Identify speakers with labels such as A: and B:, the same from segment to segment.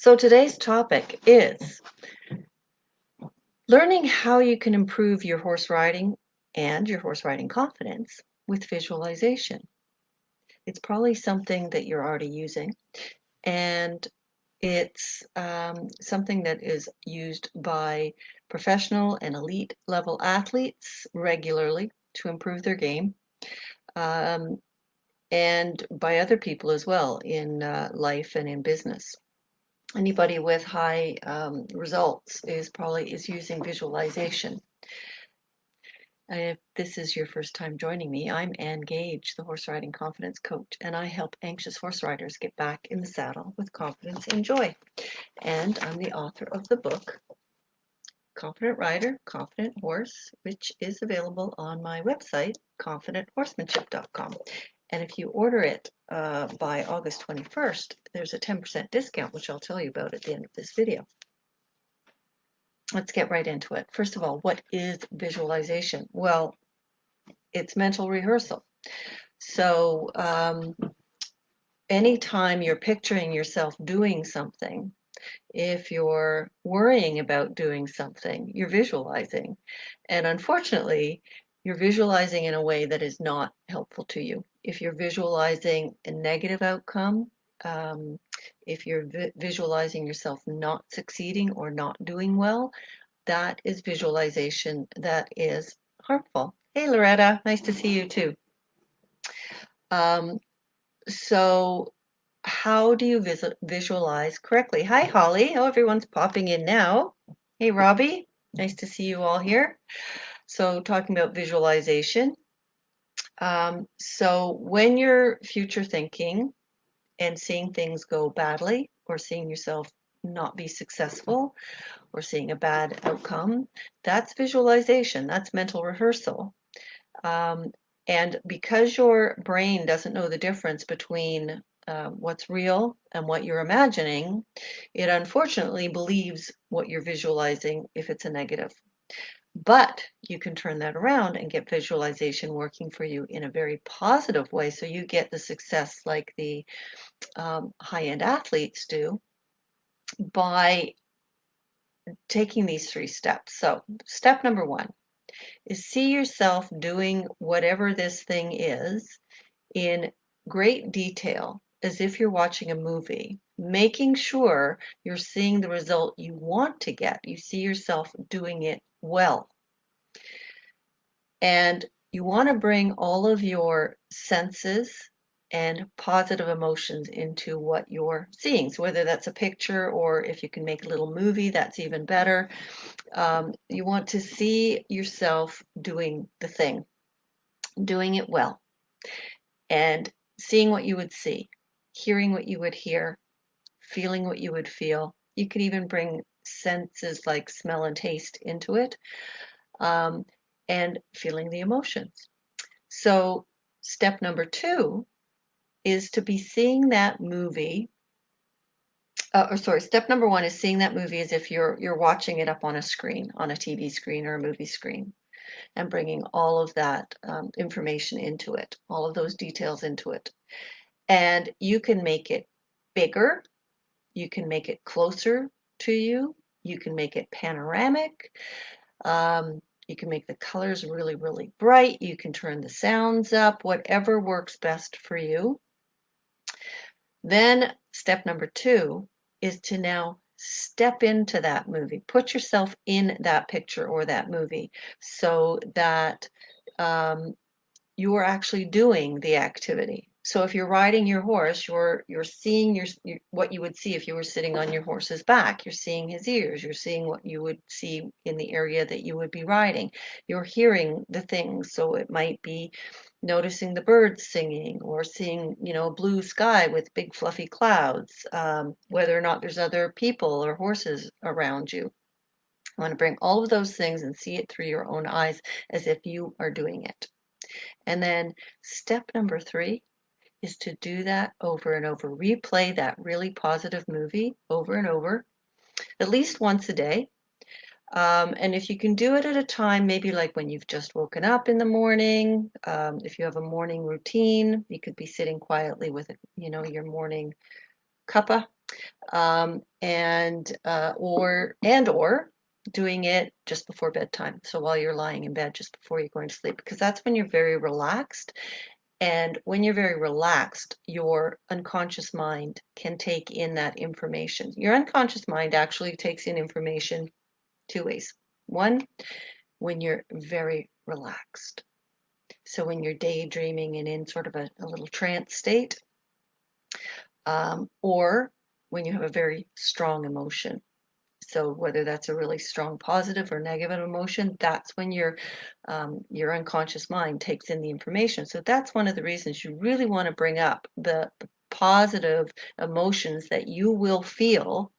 A: So today's topic is learning how you can improve your horse riding and your horse riding confidence with visualization. It's probably something that you're already using, and it's something that is used by professional and elite level athletes regularly to improve their game, um, and by other people as well in life and in business. Anybody with high results is using visualization. If this is your first time joining me, I'm Ann Gage, the horse riding confidence coach, and I help anxious horse riders get back in the saddle with confidence and joy. And I'm the author of the book Confident Rider, Confident Horse, which is available on my website, confidenthorsemanship.com. And if you order it by August 21st, there's a 10% discount, which I'll tell you about at the end of this video. Let's get right into it. First of all, what is visualization? Well, it's mental rehearsal. So anytime you're picturing yourself doing something, if you're worrying about doing something, you're visualizing. And unfortunately, you're visualizing in a way that is not helpful to you. If you're visualizing a negative outcome, if you're visualizing yourself not succeeding or not doing well, that is visualization that is harmful. Hey, Loretta, nice to see you too. Um, so how do you visualize correctly? Hi, Holly. Oh, everyone's popping in now. Hey, Robbie. Nice to see you all here. So talking about visualization. So when you're future thinking and seeing things go badly or seeing yourself not be successful or seeing a bad outcome, that's visualization. That's mental rehearsal. Um, and because your brain doesn't know the difference between what's real and what you're imagining, it unfortunately believes what you're visualizing if it's a negative. But you can turn that around and get visualization working for you in a very positive way. So you get the success like the high-end athletes do by taking these 3 steps. So step number 1 is see yourself doing whatever this thing is in great detail, as if you're watching a movie, making sure you're seeing the result you want to get. You see yourself doing it well. And you want to bring all of your senses and positive emotions into what you're seeing. So whether that's a picture or if you can make a little movie, that's even better. You want to see yourself doing the thing, doing it well, and seeing what you would see, hearing what you would hear, feeling what you would feel. You could even bring senses like smell and taste into it, um, and feeling the emotions. So, step number 2 is to be seeing that movie. Step number 1 is seeing that movie as if you're watching it up on a screen, on a TV screen or a movie screen, and bringing all of that information into it, all of those details into it. And you can make it bigger, you can make it closer to you, you can make it panoramic, you can make the colors really, really bright, you can turn the sounds up, whatever works best for you. Then step number 2 is to now step into that movie, put yourself in that picture or that movie so that you're actually doing the activity. So if you're riding your horse, you're seeing what you would see if you were sitting on your horse's back. You're seeing his ears. You're seeing what you would see in the area that you would be riding. You're hearing the things. So it might be noticing the birds singing or seeing, a blue sky with big fluffy clouds, whether or not there's other people or horses around you. I want to bring all of those things and see it through your own eyes as if you are doing it. And then step number 3 is to do that over and over. Replay that really positive movie over and over, at least once a day. And if you can do it at a time, maybe like when you've just woken up in the morning, if you have a morning routine, you could be sitting quietly with, your morning cuppa. or doing it just before bedtime. So while you're lying in bed, just before you're going to sleep, because that's when you're very relaxed. And when you're very relaxed, your unconscious mind can take in that information. Your unconscious mind actually takes in information two ways. One, when you're very relaxed. So when you're daydreaming and in sort of a little trance state, or when you have a very strong emotion. So whether that's a really strong positive or negative emotion, that's when your unconscious mind takes in the information. So that's one of the reasons you really want to bring up the positive emotions that you will feel.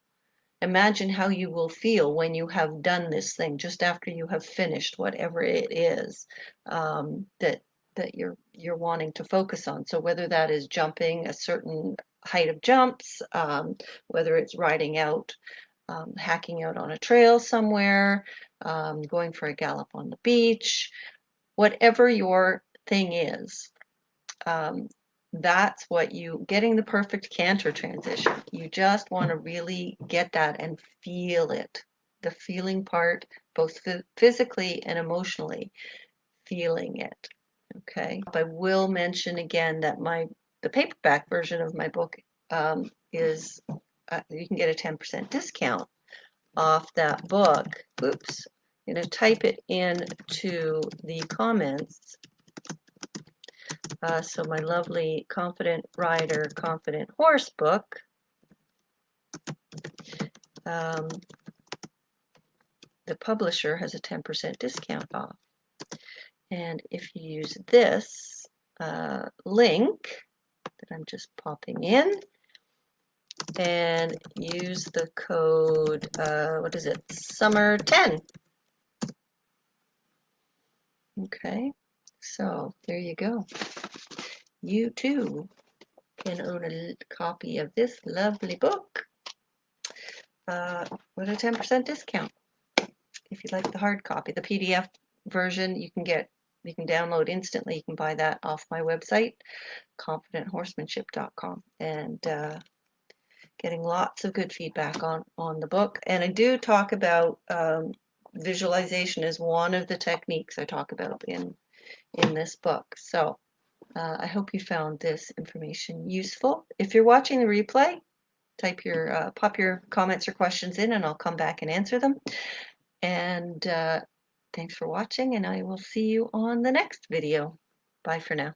A: Imagine how you will feel when you have done this thing, just after you have finished whatever it is that you're wanting to focus on. So whether that is jumping a certain height of jumps, whether it's riding out, hacking out on a trail somewhere, going for a gallop on the beach, whatever your thing is, that's what getting the perfect canter transition. You just want to really get that and feel it. The feeling part, both physically and emotionally, feeling it. Okay. I will mention again that the paperback version of my book is you can get a 10% discount off that book. Oops. I'm going to type it into the comments. So my lovely Confident Rider, Confident Horse book, the publisher has a 10% discount off. And if you use this link that I'm just popping in and use the code, what is it, Summer 10. Okay, so there you go. You too can own a copy of this lovely book with a 10% discount. If you like the hard copy, the PDF version you can download instantly. You can buy that off my website, confidenthorsemanship.com, and getting lots of good feedback on the book. And I do talk about visualization as one of the techniques I talk about in this book. So I hope you found this information useful. If you're watching the replay, pop your comments or questions in, and I'll come back and answer them. And thanks for watching, and I will see you on the next video. Bye for now.